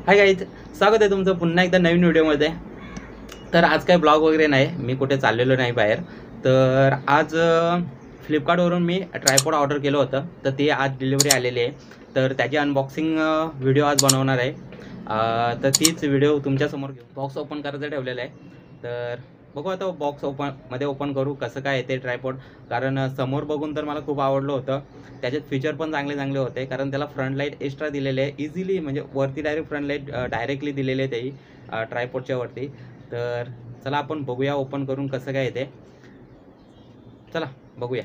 Hi guys, स्वागत आहे तुमचं पुन्हा एकदा नवीन व्हिडिओमध्ये। तर आज काही ब्लॉग वगैरे नाही, मी कुठे चाललेलो नाही बाहेर। तर आज फ्लिपकार्टवरून मी ट्रायपॉड ऑर्डर केलं होतं, तर ते आज डिलिव्हरी आलेली आहे। तर त्याची अनबॉक्सिंग व्हिडिओ आज बनवणार आहे। तर तीच व्हिडिओ तुमच्यासमोर घेऊन बॉक्स ओपन करायचं ठेवलेलं आहे। तर बघू आता बॉक्स ओपन करू कसं काय ते ट्रायपॉड, कारण समोर बघून तर मला खूप आवडलं होतं। त्याच्यात फीचर पण चांगले चांगले होते, कारण त्याला फ्रंट लाईट एक्स्ट्रा दिलेले आहे, इझिली म्हणजे वरती डायरेक्ट फ्रंट लाईट डायरेक्टली दिलेले आहे तेही ट्रायपॉडच्या वरती। तर चला आपण बघूया ओपन करून कसं काय ते, चला बघूया।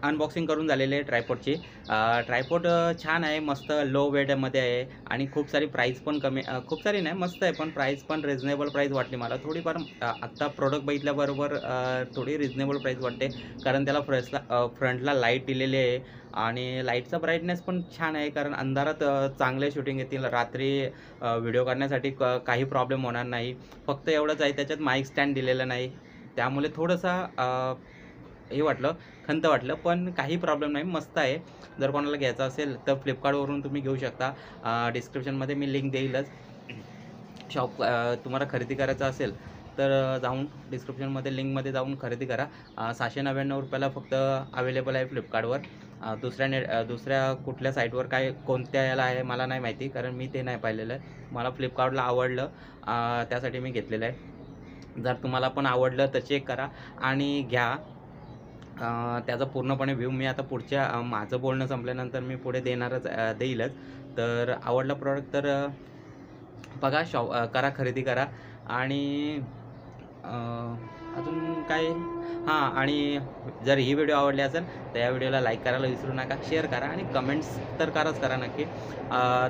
अनबॉक्सिंग करून झालेले आहे ट्रायपॉडची। ट्रायपॉड छान आहे, मस्त लो वेटमध्ये आहे आणि खूप सारी प्राईस पण कमी, खूप सारी नाही मस्त आहे, पण प्राईस पण रिजनेबल प्राईस वाटली मला थोडीफार। आत्ता प्रोडक्ट बघितल्याबरोबर थोडी रिजनेबल प्राईस वाटते, कारण त्याला फ्रंटला लाईट दिलेली आहे आणि लाईटचा ब्राईटनेस पण छान आहे, कारण अंधारात चांगले शूटिंग येतील, रात्री व्हिडिओ काढण्यासाठी काही प्रॉब्लेम होणार नाही। फक्त एवढंच आहे, त्याच्यात माईक स्टँड दिलेलं नाही, त्यामुळे थोडंसं हे वाटलं, खंत वाटलं, पण काही प्रॉब्लेम नाही, मस्त आहे। जर कोणाला घ्यायचं असेल तर फ्लिपकार्टवरून तुम्ही घेऊ शकता। डिस्क्रिप्शनमध्ये मी लिंक देईलच। शॉप तुम्हाला खरेदी करायचं असेल तर जाऊन डिस्क्रिप्शनमध्ये लिंकमध्ये जाऊन खरेदी करा। 699 रुपयाला फक्त अवेलेबल आहे फ्लिपकार्टवर। दुसऱ्या कुठल्या साईटवर काय कोणत्या याला आहे मला नाही माहिती, कारण मी ते नाही पाहिलेलं आहे। मला फ्लिपकार्टला आवडलं, त्यासाठी मी घेतलेलं आहे। जर तुम्हाला पण आवडलं तर चेक करा आणि घ्या। त्याचा पूर्णपणे व्ह्यू मी आता पुढच्या माझं बोलणं संपल्यानंतर मी पुढे देईलच। तर आवडला प्रॉडक्ट तर बघा, करा, खरेदी करा। आणि अजून काय, हां, आणि जर ही व्हिडिओ आवडली असेल तर या व्हिडिओला लाईक करायला विसरू नका, शेअर करा आणि कमेंट्स तर करा नक्की।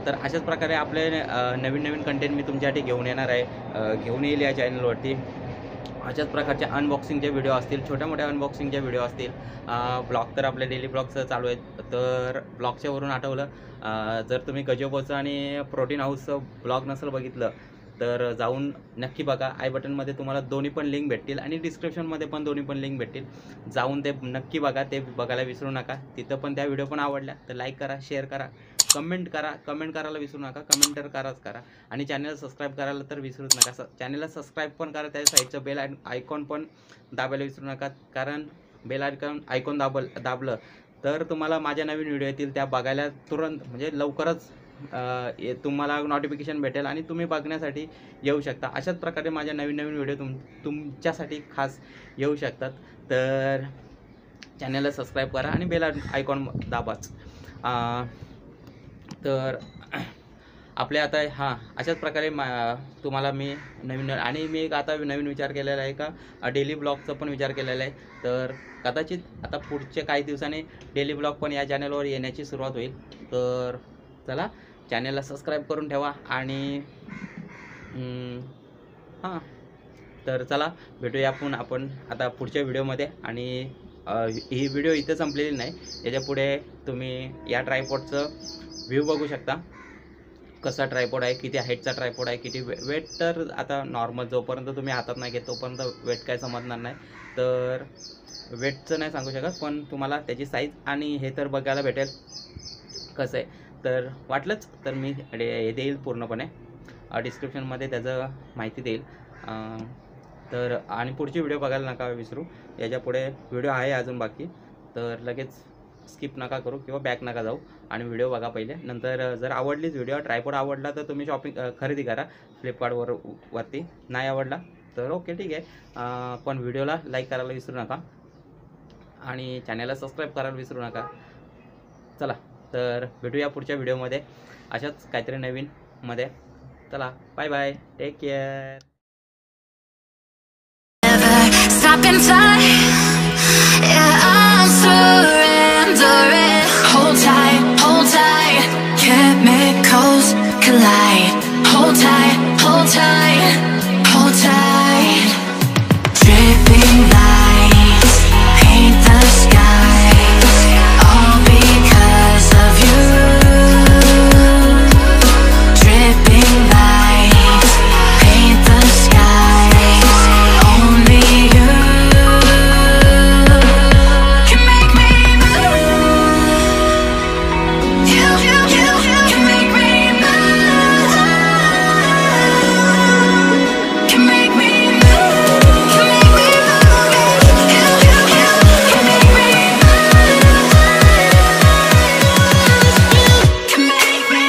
तर अशाच प्रकारे आपले नवीन नवीन कंटेंट मी तुमच्यासाठी घेऊन येणार आहे, घेऊन येईल या चॅनलवरती। अशाच प्रकारचे अनबॉक्सिंगचे व्हिडिओ असतील, छोट्या मोठ्या अनबॉक्सिंगचे व्हिडिओ असतील। ब्लॉग तर आपले डेली ब्लॉग्स चालू आहेत। तर ब्लॉगच्या वरून आठवलं, जर तुम्ही गजोबोचं आणि प्रोटीन हाऊसचं ब्लॉग नसेल बघितलं तर जाऊन नक्की बघा। आय बटनमध्ये तुम्हाला दोन्ही पण लिंक भेटतील आणि डिस्क्रिप्शनमध्ये पण दोन्ही पण लिंक भेटतील, जाऊन ते नक्की बघा, ते बघायला विसरू नका। तिथं पण त्या व्हिडिओ पण आवडल्या तर लाईक करा, शेअर करा, कमेंट करायला विसरू नका, कमेंट तर करा। आणि चॅनल सबस्क्राईब करायला तर विसरूच नका, चॅनलला सबस्क्राईब पण करा, त्याच्या साईडचं बेल आयकॉन पण दाबायला विसरू नका, कारण बेल आयकॉन दाबलं तर तुम्हाला माझ्या नवीन व्हिडिओ येतील त्या बघायला तुरंत, म्हणजे लवकरच तुम्हाला नोटिफिकेशन भेटेल आणि तुम्ही बघण्यासाठी येऊ शकता। अशाच प्रकारे माझ्या नवीन नवीन व्हिडिओ तुमच्यासाठी खास येऊ शकतात। तर चॅनलला सबस्क्राईब करा आणि बेल आयकॉन दाबाच। तर आपले आता अशाच प्रकारे तुम्हाला मी नवीन, आणि मी आता नवीन विचार केलेला आहे का डेली ब्लॉगचा पण विचार केलेला आहे। तर कदाचित आता पुढच्या काही दिवसांनी डेली ब्लॉग पण या चॅनलवर येण्याची सुरुवात होईल। तर चला, चॅनलला सबस्क्राईब करून ठेवा आणि तर चला भेटूया आपण आता पुढच्या व्हिडिओमध्ये। आणि ही व्हिडिओ इथे संपलेली नाही, याच्या पुढे तुम्ही या ट्रायपॉडचं व्ह्यू बघू शकता, कसा ट्रायपॉड आहे, किती हाईटचा ट्रायपॉड आहे, किती वेट, तर आता नॉर्मल जोपर्यंत तुम्ही हातात नाही घेत तोपर्यंत वेट काय समजणार नाही। तर वेटचं नाही सांगू शकत, पण तुम्हाला त्याची साईज आणि हे तर बघायला भेटेल कसं आहे। तर वाटलंच तर मी हे देईल पूर्णपणे डिस्क्रिप्शनमध्ये त्याचं माहिती देईल. तर आणि पुढची व्हिडिओ बघायला नका विसरू. याच्या पुढे व्हिडिओ आहे अजून बाकी, तर लगेच स्किप नका करू किंवा बॅक नका जाऊ आणि व्हिडिओ बघा पहिले. नंतर जर आवडलीच व्हिडिओ, ट्रायपॉड आवडला तर तुम्ही खरेदी करा फ्लिपकार्टवरती. नाही आवडला तर ओके ठीक आहे, पण व्हिडिओला लाईक करायला विसरू नका आणि चॅनलला सबस्क्राईब करायला विसरू नका. चला तर भेटूया पुढच्या व्हिडिओमध्ये अशाच काहीतरी नवीनमध्ये. चला bye bye, take care. Stop in time, yeah, I'm surrendering. Hold tight, chemicals collide. Hold tight, hold tight. Dripping lights paint the skies, all because of you. Dripping lights paint the skies, only you can make me move. You can make me move. Can make me move. Can make me move. You can make me move. Can make me.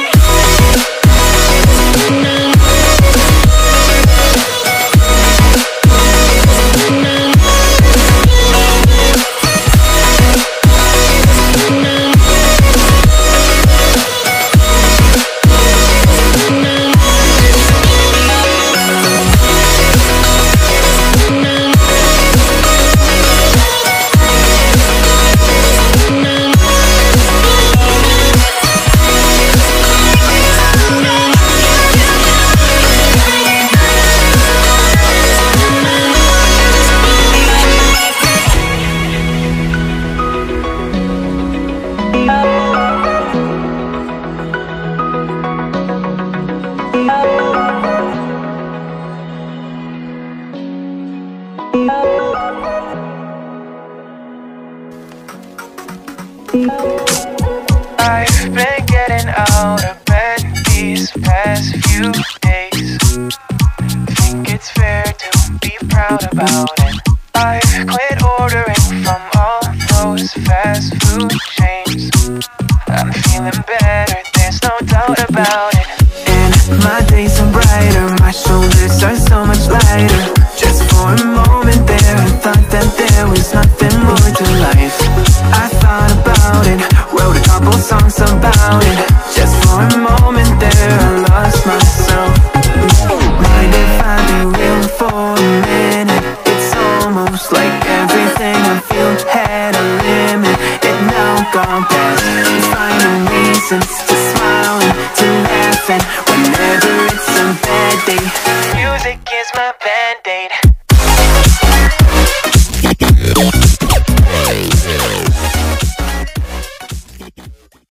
I've been getting out of bed these past few days. Think it's fair to be proud about it. I've quit ordering from all those fast food chains. I'm feeling better, there's no doubt about it. And my days are brighter, my shoulders are so much lighter. Just for a moment there, I thought that there was nothing more to life. I thought about it, wrote a couple songs about it. Just for a moment there, I lost myself. Mind if I be real for a minute? It's almost like everything I feel had a limit. It now gone past, finding reasons